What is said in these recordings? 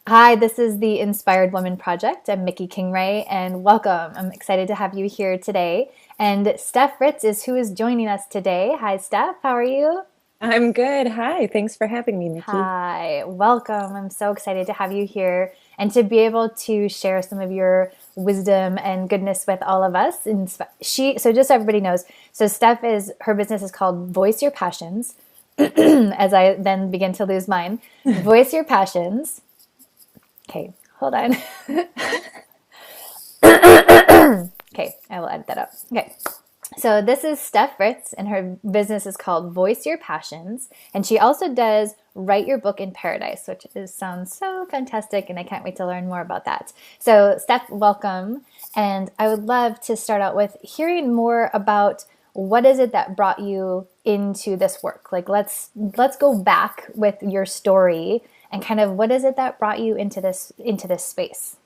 Hi, this is the Inspired Woman Project. I'm Mickey Kingray, and welcome. I'm excited to have you here today. And Steph Ritz is who is joining us today. Hi, Steph. How are you? I'm good. Hi. Thanks for having me, Nikki. Hi, welcome. I'm so excited to have you here and to be able to share some of your wisdom and goodness with all of us. And so just so everybody knows, so Steph is her business is called Voice Your Passions. As I then begin to lose mine, Voice Your Passions. Okay, hold on. Okay, I will edit that up. Okay. So this is Steph Ritz, and her business is called Voice Your Passions. And she also does Write Your Book in Paradise, which sounds so fantastic, and I can't wait to learn more about that. So Steph, welcome. And I would love to start out with hearing more about what is it that brought you into this work? Like let's go back with your story and kind of what is it that brought you into this space?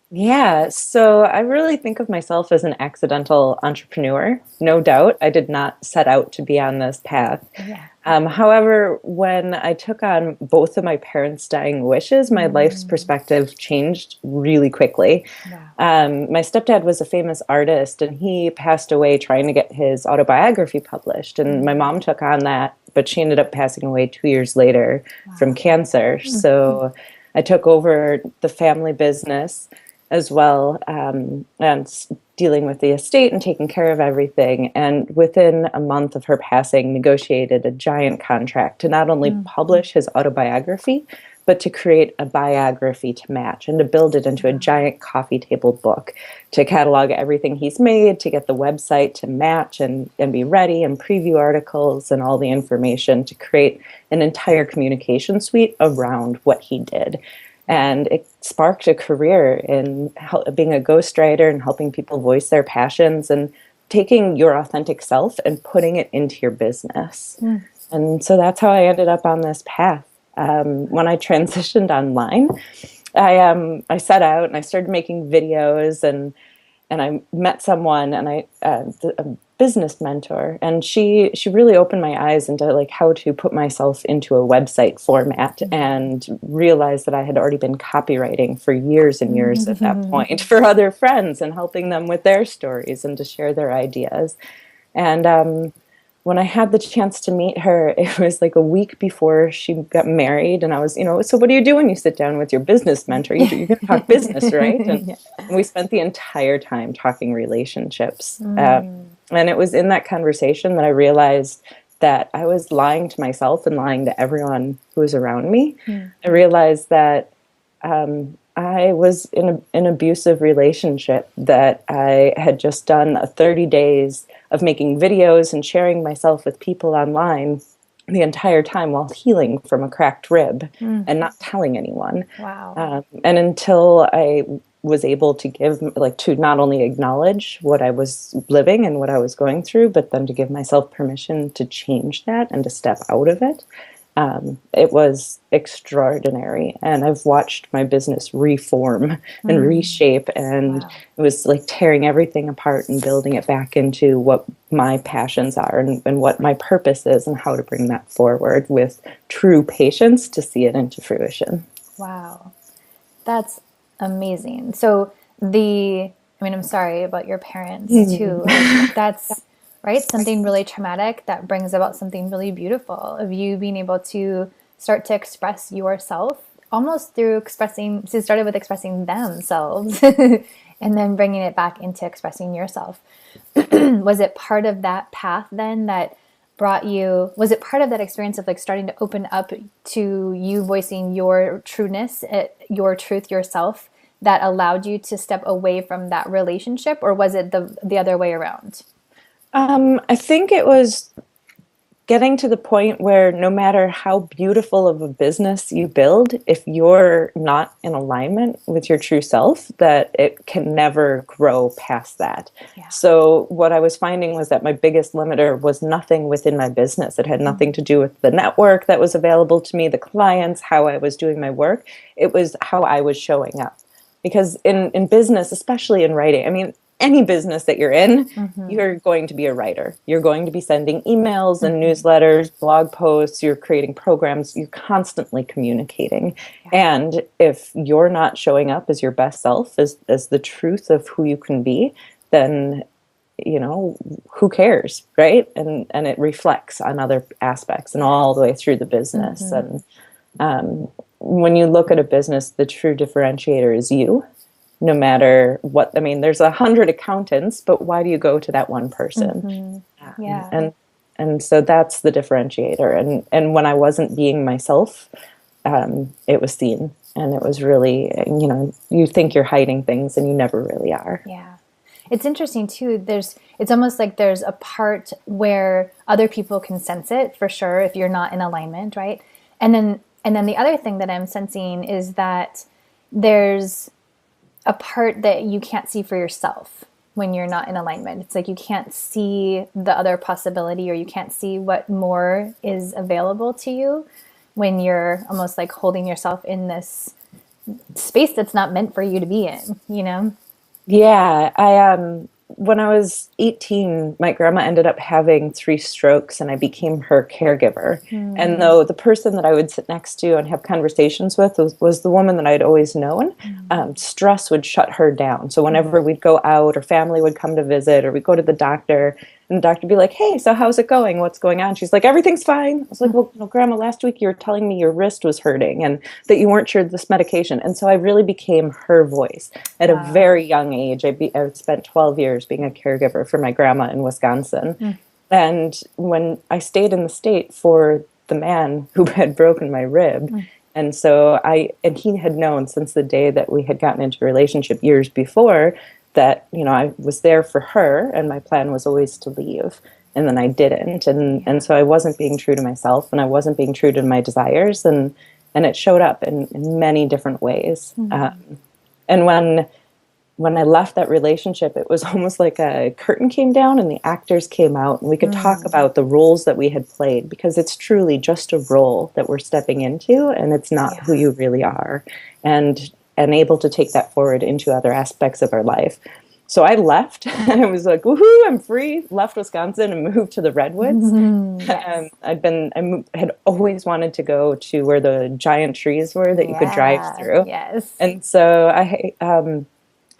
Yeah, so I really think of myself as an accidental entrepreneur. No doubt, I did not set out to be on this path. Yeah. However, when I took on both of my parents' dying wishes, my life's Mm, perspective changed really quickly. wow. My stepdad was a famous artist, and he passed away trying to get his autobiography published. And my Mm, mom took on that, but she ended up passing away 2 years later from wow. cancer. So I took over the family business as well, dealing with the estate and taking care of everything. And within a month of her passing, negotiated a giant contract to not only Mm, publish his autobiography, but to create a biography to match and to build it into a wow. giant coffee table book to catalog everything he's made, to get the website to match and be ready, and preview articles and all the information to create an entire communication suite around what he did. And it sparked a career in being a ghostwriter and helping people voice their passions and taking your authentic self and putting it into your business. Mm, And so that's how I ended up on this path. When I transitioned online, I set out and I started making videos, and I met someone, and a business mentor, and she really opened my eyes into like how to put myself into a website format, and realized that I had already been copywriting for years and years at that point mm. for other friends and helping them with their stories and to share their ideas. And when I had the chance to meet her, it was like a week before she got married. And I was, so what do you do when you sit down with your business mentor? You're going to talk business, right? And Yeah. we spent the entire time talking relationships. Mm, And it was in that conversation that I realized that I was lying to myself and lying to everyone who was around me. mm, I realized that I was in an abusive relationship, that I had just done 30 days of making videos and sharing myself with people online the entire time while healing from a cracked rib mm. and not telling anyone. Wow. And until I was able to to not only acknowledge what I was living and what I was going through, but then to give myself permission to change that and to step out of it, it was extraordinary. And I've watched my business reform and Mm, reshape, and wow. it was like tearing everything apart and building it back into what my passions are, and what my purpose is, and how to bring that forward with true patience to see it into fruition. Wow. That's amazing. So I'm sorry about your parents too. Like that's right, something really traumatic that brings about something really beautiful of you being able to start to express yourself almost through expressing, so it started with expressing themselves and then bringing it back into expressing yourself. Was it part of that path then that was it part of that experience of like starting to open up to you voicing your trueness, your truth yourself, that allowed you to step away from that relationship, or was it the other way around? I think it was getting to the point where no matter how beautiful of a business you build, if you're not in alignment with your true self, that it can never grow past that. Yeah. So what I was finding was that my biggest limiter was nothing within my business. It had nothing to do with the network that was available to me, the clients, how I was doing my work. It was how I was showing up. Because in business, especially in writing, I mean, any business that you're in, Mm-hmm. you're going to be a writer. You're going to be sending emails and newsletters, blog posts, you're creating programs, you're constantly communicating. Yeah. And if you're not showing up as your best self, as the truth of who you can be, then, you know, who cares, right? And it reflects on other aspects and all the way through the business. Mm-hmm. And when you look at a business, the true differentiator is you. No matter what, I mean, there's 100 accountants, but why do you go to that one person? Mm-hmm. Yeah. And so that's the differentiator. And when I wasn't being myself, it was seen, and it was really, you know, you think you're hiding things, and you never really are. Yeah. It's interesting too. It's almost like there's a part where other people can sense it for sure if you're not in alignment, right? And then the other thing that I'm sensing is that there's a part that you can't see for yourself when you're not in alignment. It's like you can't see the other possibility, or you can't see what more is available to you when you're almost like holding yourself in this space that's not meant for you to be in, you know? Yeah, when I was 18, my grandma ended up having 3 strokes, and I became her caregiver. And though the person that I would sit next to and have conversations with was the woman that I'd always known, stress would shut her down. So whenever we'd go out, or family would come to visit, or we'd go to the doctor, and the doctor would be like, "Hey, so how's it going? What's going on?" She's like, "Everything's fine." I was like, "Well, Grandma, last week you were telling me your wrist was hurting and that you weren't sure of this medication." And so I really became her voice at a very young age. I spent 12 years being a caregiver for my grandma in Wisconsin. And when I stayed in the state for the man who had broken my rib, and so and he had known since the day that we had gotten into a relationship years before that, you know, I was there for her, and my plan was always to leave. And then I didn't. And so I wasn't being true to myself, and I wasn't being true to my desires. And it showed up in many different ways. And when I left that relationship, it was almost like a curtain came down and the actors came out, and we could talk about the roles that we had played, because it's truly just a role that we're stepping into, and it's not who you really are. And able to take that forward into other aspects of our life. So I left, and I was like, woohoo, I'm free, left Wisconsin and moved to the Redwoods. Yes. Had always wanted to go to where the giant trees were that you could drive through. Yes. And so I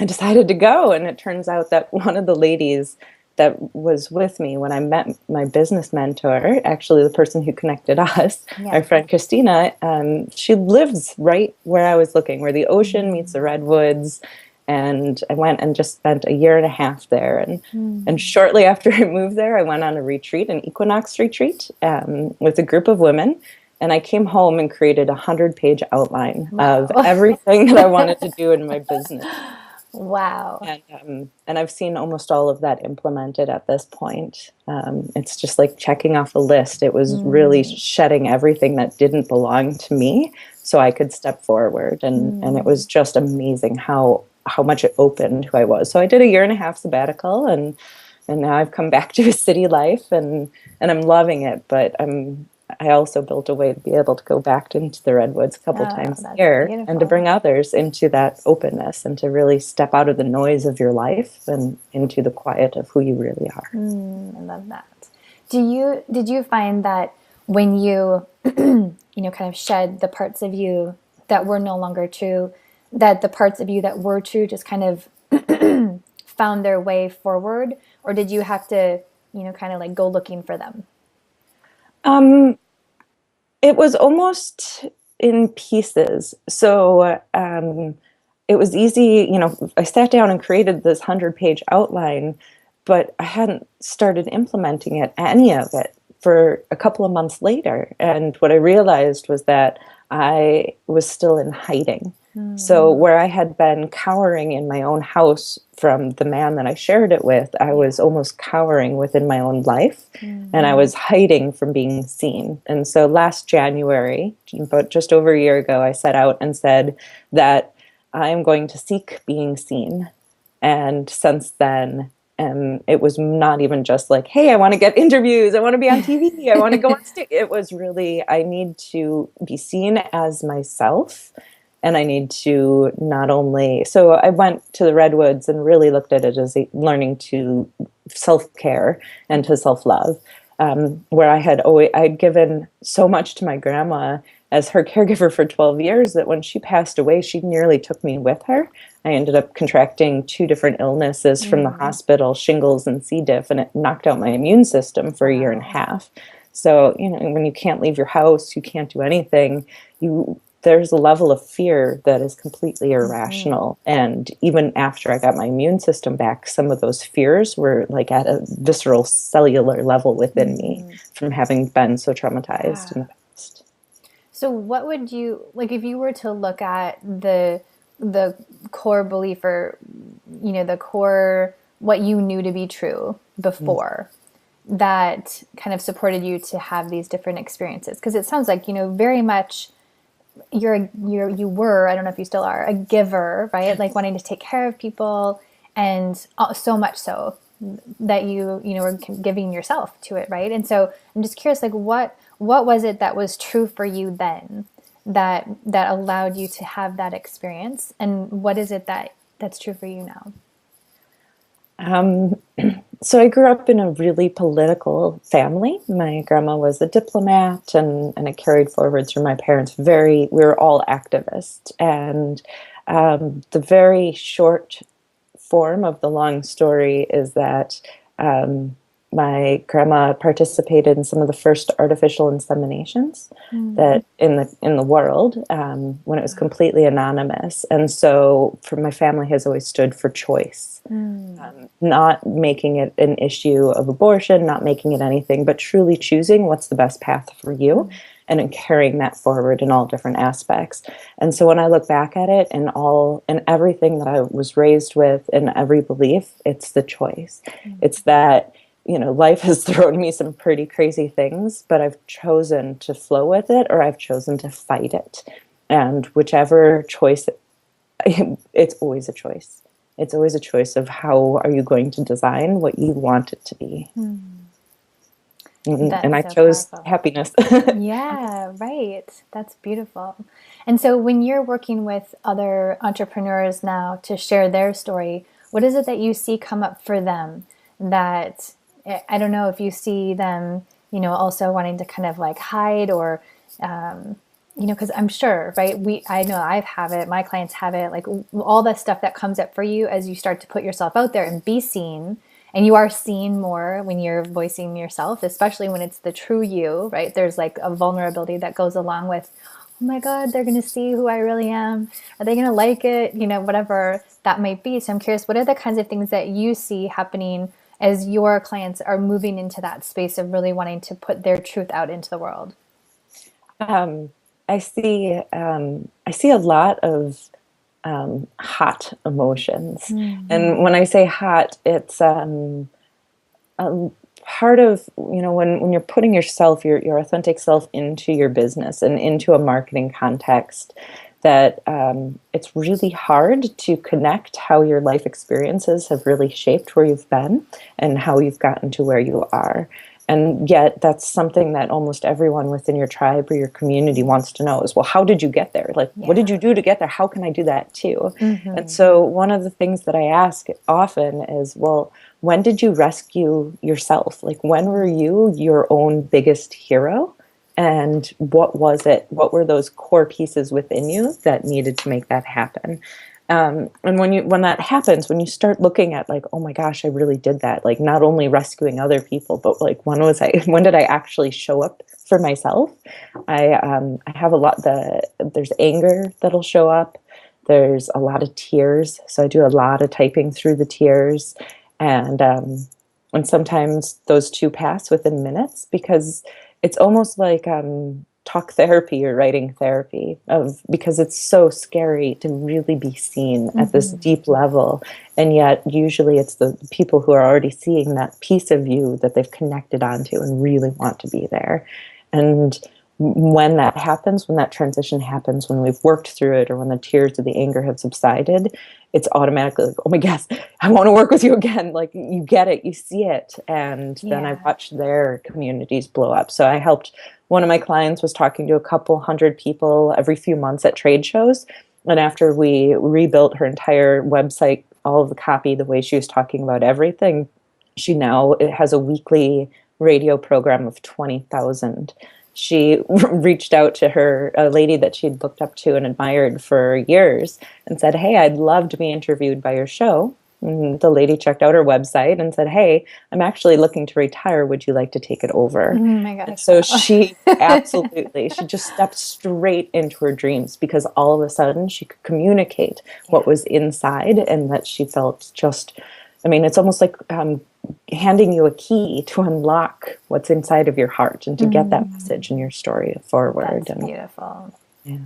decided to go, and it turns out that one of the ladies that was with me when I met my business mentor, actually the person who connected us, our friend Christina, she lives right where I was looking, where the ocean meets the redwoods. And I went and just spent a year and a half there. And shortly after I moved there, I went on a retreat, an equinox retreat, with a group of women. And I came home and created a 100-page outline of everything that I wanted to do in my business. Wow. And I've seen almost all of that implemented at this point. It's just like checking off a list. It was really shedding everything that didn't belong to me so I could step forward. And it was just amazing how much it opened who I was. So I did a year and a half sabbatical, and now I've come back to a city life, and I'm loving it. But I also built a way to be able to go back into the redwoods a couple times a year, and to bring others into that openness, and to really step out of the noise of your life and into the quiet of who you really are. I love that. Did you find that when you kind of shed the parts of you that were no longer true, that the parts of you that were true just kind of found their way forward, or did you have to kind of like go looking for them? It was almost in pieces. So it was easy, I sat down and created this 100-page outline, but I hadn't started implementing any of it for a couple of months later. And what I realized was that I was still in hiding. So where I had been cowering in my own house from the man that I shared it with, I was almost cowering within my own life, and I was hiding from being seen. And so last January, about just over a year ago, I set out and said that I am going to seek being seen. And since then, it was not even just like, hey, I want to get interviews, I want to be on TV, I want to go on stage. It was really, I need to be seen as myself. And I need to not only, so I went to the Redwoods and really looked at it as learning to self-care and to self-love, where I'd given so much to my grandma as her caregiver for 12 years that when she passed away, she nearly took me with her. I ended up contracting two different illnesses from the hospital, shingles and C. diff, and it knocked out my immune system for a year and a half. So, when you can't leave your house, you can't do anything, there's a level of fear that is completely irrational. And even after I got my immune system back, some of those fears were like at a visceral cellular level within me from having been so traumatized in the past. So what would you, like, if you were to look at the core belief, or, the core, what you knew to be true before, that kind of supported you to have these different experiences? Because it sounds like, very much you were, I don't know if you still are, a giver, right? Like wanting to take care of people, and so much so that you were giving yourself to it, right? And so I'm just curious, like what was it that was true for you then that allowed you to have that experience, and what is it that's true for you now? So I grew up in a really political family. My grandma was a diplomat, and it carried forward through my parents. We were all activists. And the very short form of the long story is that my grandma participated in some of the first artificial inseminations that in the world, when it was completely anonymous. And so for my family has always stood for choice, not making it an issue of abortion, not making it anything, but truly choosing what's the best path for you, and in carrying that forward in all different aspects. And so when I look back at it, and everything that I was raised with, and every belief, it's the choice. It's that, life has thrown me some pretty crazy things, but I've chosen to flow with it, or I've chosen to fight it. And whichever choice, it's always a choice. It's always a choice of how are you going to design what you want it to be. And I chose powerful. Happiness. Yeah, right. That's beautiful. And so when you're working with other entrepreneurs now to share their story, what is it that you see come up for them that, I don't know if you see them, also wanting to kind of like hide, or, because I'm sure, right? I know I have it, my clients have it, like all the stuff that comes up for you as you start to put yourself out there and be seen. And you are seen more when you're voicing yourself, especially when it's the true you, right? There's like a vulnerability that goes along with, oh my God, they're going to see who I really am. Are they going to like it? Whatever that might be. So I'm curious, what are the kinds of things that you see happening as your clients are moving into that space of really wanting to put their truth out into the world? I see a lot of hot emotions. And when I say hot, it's part of, when you're putting yourself, your authentic self into your business and into a marketing context, that it's really hard to connect how your life experiences have really shaped where you've been and how you've gotten to where you are. And yet that's something that almost everyone within your tribe or your community wants to know is, well, how did you get there? Like, what did you do to get there? How can I do that too? And so one of the things that I ask often is, well, when did you rescue yourself? Like, when were you your own biggest hero? And what was it? What were those core pieces within you that needed to make that happen? And when that happens, when you start looking at like, oh my gosh, I really did that. Like, not only rescuing other people, but like, when did I actually show up for myself? I have a lot, there's anger that'll show up. There's a lot of tears. So I do a lot of typing through the tears, and sometimes those two pass within minutes, because it's almost like, talk therapy or writing therapy, because it's so scary to really be seen at this deep level. And yet usually it's the people who are already seeing that piece of you that they've connected onto and really want to be there. And when that happens, when that transition happens, when we've worked through it, or when the tears of the anger have subsided, it's automatically like, oh my gosh, I want to work with you again. Like, you get it, you see it. And then I watch their communities blow up. So one of my clients was talking to a couple hundred people every few months at trade shows. And after we rebuilt her entire website, all of the copy, the way she was talking about everything, she now has a weekly radio program of 20,000. She reached out to her, a lady that she'd looked up to and admired for years, and said, "Hey, I'd love to be interviewed by your show." And the lady checked out her website and said, "Hey, I'm actually looking to retire. Would you like to take it over?" Oh my And gosh. so Wow. she absolutely, she just stepped straight into her dreams because all of a sudden she could communicate what was inside, and that she felt just, I mean, it's almost like handing you a key to unlock what's inside of your heart and to get that message and your story forward. That's beautiful. Yeah.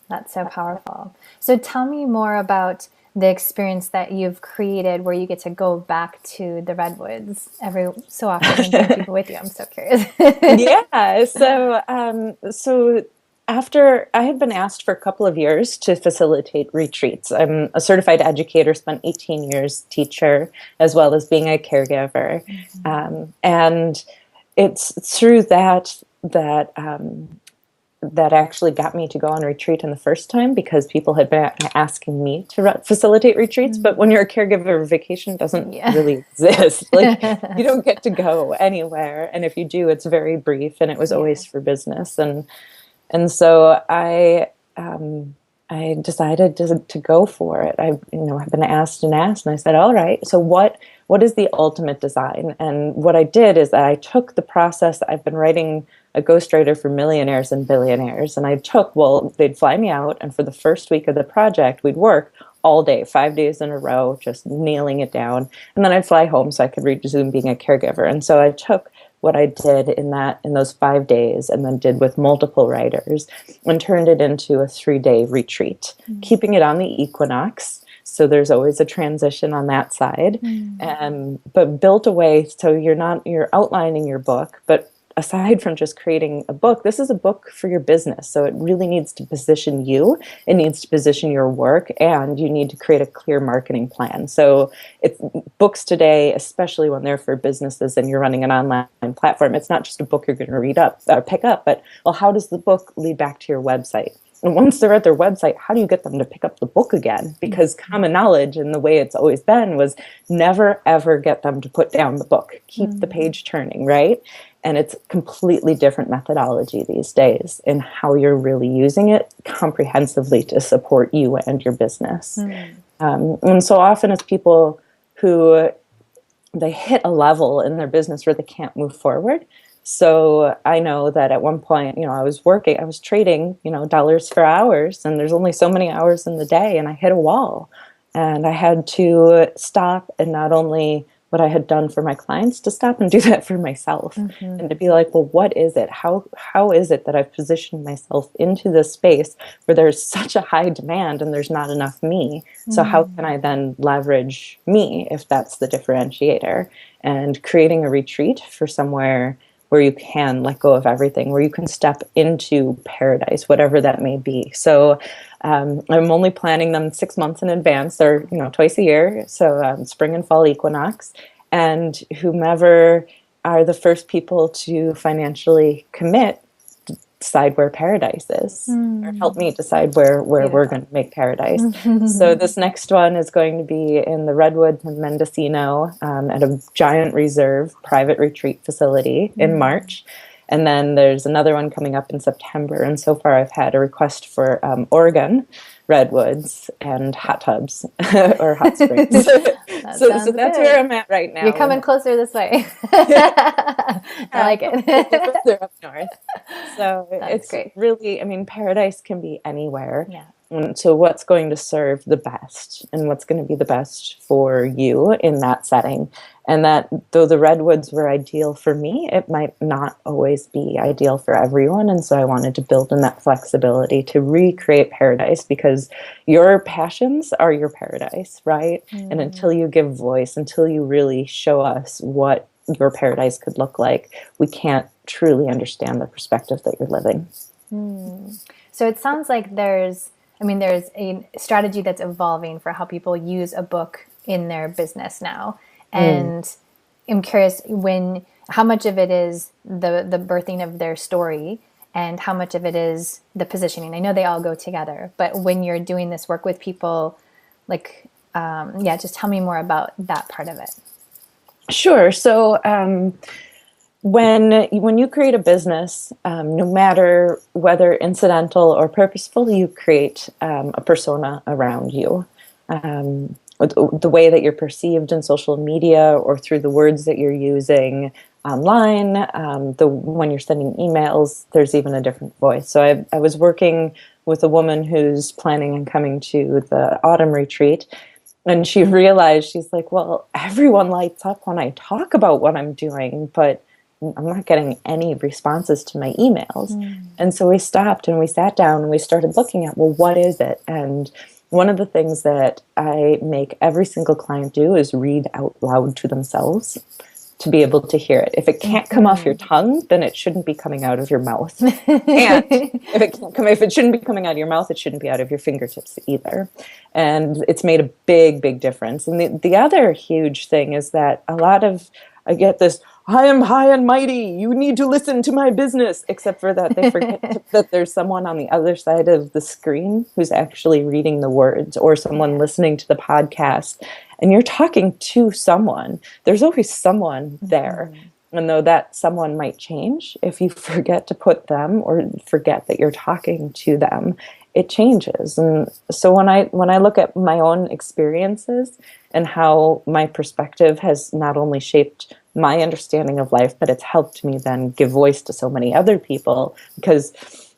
That's so powerful. So tell me more about the experience that you've created where you get to go back to the redwoods every so often and bring people with you. I'm so curious. Yeah. So after I had been asked for a couple of years to facilitate retreats, I'm a certified educator, spent 18 years teacher, as well as being a caregiver. And it's through that actually got me to go on retreat in the first time, because people had been asking me to facilitate retreats. But when you're a caregiver, vacation doesn't really exist. Like, you don't get to go anywhere. And if you do, it's very brief, and it was always for business. And so I decided to go for it. I've been asked and asked, and I said, all right, so what is the ultimate design? And what I did is that I took the process. I've been writing a ghostwriter for millionaires and billionaires, and they'd fly me out, and for the first week of the project, we'd work all day, 5 days in a row, just nailing it down. And then I'd fly home so I could resume being a caregiver. And so I took what I did in those 5 days, and then did with multiple writers, and turned it into a 3-day retreat, keeping it on the equinox. So there's always a transition on that side, but built a way so you're outlining your book, but aside from just creating a book, this is a book for your business. So it really needs to position you. It needs to position your work, and you need to create a clear marketing plan. So books today, especially when they're for businesses and you're running an online platform, it's not just a book you're going to pick up, but, well, how does the book lead back to your website? And once they're at their website, how do you get them to pick up the book again? Because common knowledge, and the way it's always been, was never, ever get them to put down the book. Keep the page turning, right? And it's completely different methodology these days in how you're really using it comprehensively to support you and your business. And so often it's people who they hit a level in their business where they can't move forward. So I know that at one point, I was trading, dollars for hours, and there's only so many hours in the day, and I hit a wall, and I had to stop, and not only what I had done for my clients, to stop and do that for myself, and to be like, well, what is it? How is it that I've positioned myself into this space where there's such a high demand and there's not enough me? So how can I then leverage me, if that's the differentiator? And creating a retreat for somewhere where you can let go of everything, where you can step into paradise, whatever that may be. So I'm only planning them 6 months in advance. They're, twice a year. So spring and fall equinox. And whomever are the first people to financially commit, decide where paradise is, or help me decide where we're going to make paradise. So this next one is going to be in the Redwoods in Mendocino, at a giant reserve private retreat facility in March. And then there's another one coming up in September. And so far I've had a request for Oregon redwoods and hot tubs or hot springs. So that's where I'm at right now. You're coming closer this way. I like it. They're up north. So That's great. Really, paradise can be anywhere. Yeah. And so what's going to serve the best, and what's going to be the best for you in that setting. And that, though the redwoods were ideal for me, it might not always be ideal for everyone. And so I wanted to build in that flexibility to recreate paradise, because your passions are your paradise, right? And until you give voice, until you really show us what your paradise could look like, we can't truly understand the perspective that you're living. So it sounds like there's a strategy that's evolving for how people use a book in their business now. And I'm curious how much of it is the birthing of their story, and how much of it is the positioning? I know they all go together, but when you're doing this work with people, like, yeah, just tell me more about that part of it. Sure. So when you create a business, no matter whether incidental or purposeful, you create a persona around you. The way that you're perceived in social media or through the words that you're using online, when you're sending emails, there's even a different voice. So I was working with a woman who's planning on coming to the autumn retreat. And she realized, she's like, well, everyone lights up when I talk about what I'm doing, but I'm not getting any responses to my emails. And so we stopped and we sat down and we started looking at, well, what is it? And one of the things that I make every single client do is read out loud to themselves to be able to hear it. If it can't come off your tongue, then it shouldn't be coming out of your mouth. And if it shouldn't be coming out of your mouth, it shouldn't be out of your fingertips either. And it's made a big, big difference. And the other huge thing is that I get this, I am high and mighty, you need to listen to my business, except for that they forget that there's someone on the other side of the screen who's actually reading the words, or someone listening to the podcast. And you're talking to someone. There's always someone there. And though that someone might change, if you forget to put them or forget that you're talking to them, it changes. And so when I look at my own experiences and how my perspective has not only shaped my understanding of life, but it's helped me then give voice to so many other people, because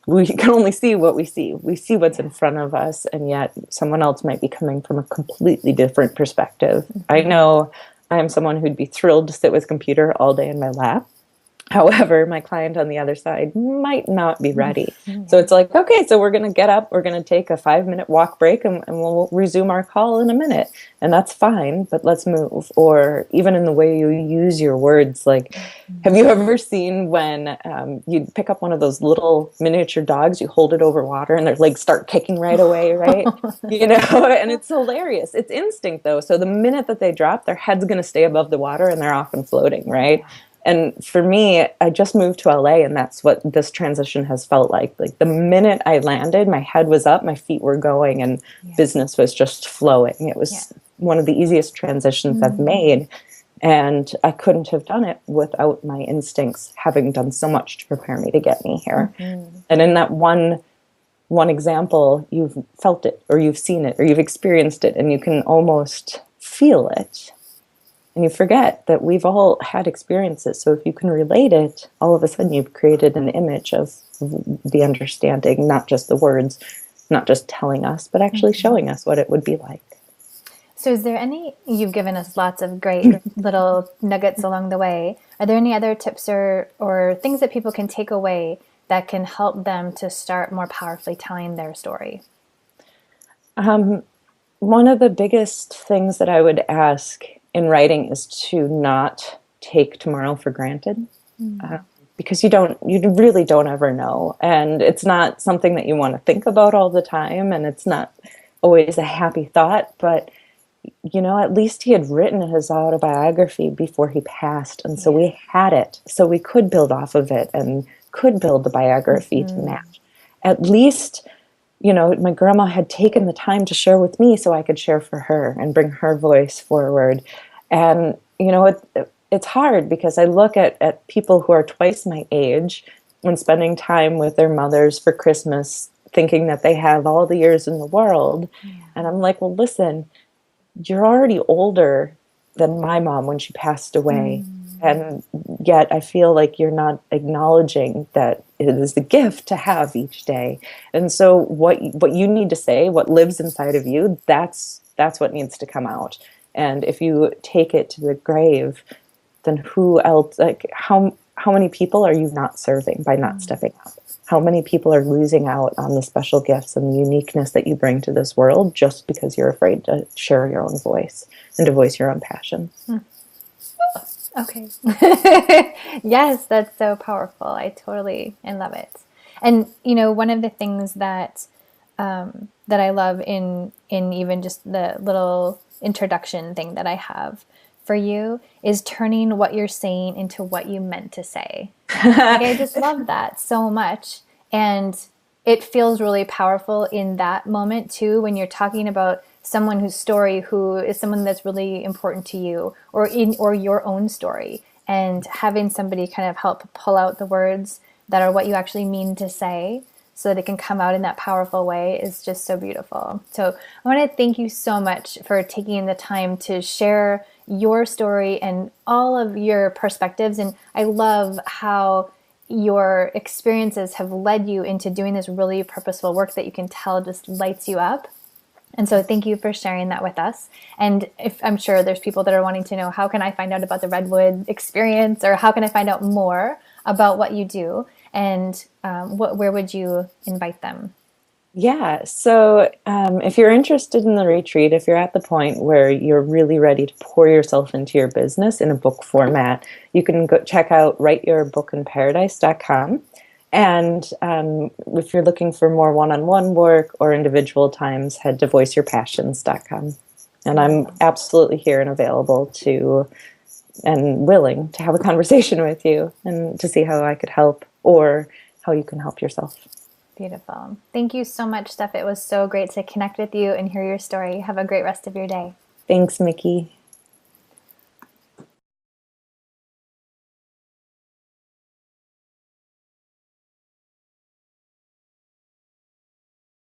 we can only see what we see. We see what's in front of us, and yet someone else might be coming from a completely different perspective. I know I am someone who'd be thrilled to sit with a computer all day in my lap. However, my client on the other side might not be ready. So it's like, okay, so we're going to get up, we're going to take a 5-minute walk break, and we'll resume our call in a minute. And that's fine, but let's move. Or even in the way you use your words, like, have you ever seen when you pick up one of those little miniature dogs, you hold it over water and their legs start kicking right away, right? And it's hilarious. It's instinct though. So the minute that they drop, their head's going to stay above the water and they're off and floating, right? And for me, I just moved to LA, and that's what this transition has felt like. Like the minute I landed, my head was up, my feet were going, and business was just flowing. It was one of the easiest transitions I've made. And I couldn't have done it without my instincts having done so much to prepare me to get me here. And in that one example, you've felt it, or you've seen it, or you've experienced it, and you can almost feel it. And you forget that we've all had experiences. So if you can relate it, all of a sudden you've created an image of the understanding, not just the words, not just telling us, but actually showing us what it would be like. So is there you've given us lots of great little nuggets along the way. Are there any other tips or things that people can take away that can help them to start more powerfully telling their story? One of the biggest things that I would ask in writing is to not take tomorrow for granted, because you really don't ever know, and it's not something that you want to think about all the time, and it's not always a happy thought. But at least he had written his autobiography before he passed, and so we had it, so we could build off of it and could build the biography to match. At least my grandma had taken the time to share with me so I could share for her and bring her voice forward. And, it's hard because I look at people who are twice my age and spending time with their mothers for Christmas, thinking that they have all the years in the world. And I'm like, well, listen, you're already older than my mom when she passed away. And yet I feel like you're not acknowledging that it is a gift to have each day. And so what you need to say, what lives inside of you, that's what needs to come out. And if you take it to the grave, then who else, like how many people are you not serving by not stepping up? How many people are losing out on the special gifts and the uniqueness that you bring to this world just because you're afraid to share your own voice and to voice your own passion? Okay. Yes, that's so powerful. I love it. And, one of the things that I love in even just the little introduction thing that I have for you is turning what you're saying into what you meant to say. Like, I just love that so much. And it feels really powerful in that moment too, when you're talking about someone whose story, who is someone that's really important to you, or your own story, and having somebody kind of help pull out the words that are what you actually mean to say, so that it can come out in that powerful way, is just so beautiful. So I want to thank you so much for taking the time to share your story and all of your perspectives. And I love how your experiences have led you into doing this really purposeful work that you can tell just lights you up. And so thank you for sharing that with us. And if I'm sure there's people that are wanting to know, how can I find out about the Redwood experience, or how can I find out more about what you do? And where would you invite them? Yeah. So if you're interested in the retreat, if you're at the point where you're really ready to pour yourself into your business in a book format, you can go check out writeyourbookinparadise.com. And if you're looking for more one-on-one work or individual times, head to voiceyourpassions.com. And I'm absolutely here and available to and willing to have a conversation with you and to see how I could help or how you can help yourself. Beautiful. Thank you so much, Steph. It was so great to connect with you and hear your story. Have a great rest of your day. Thanks, Mickey.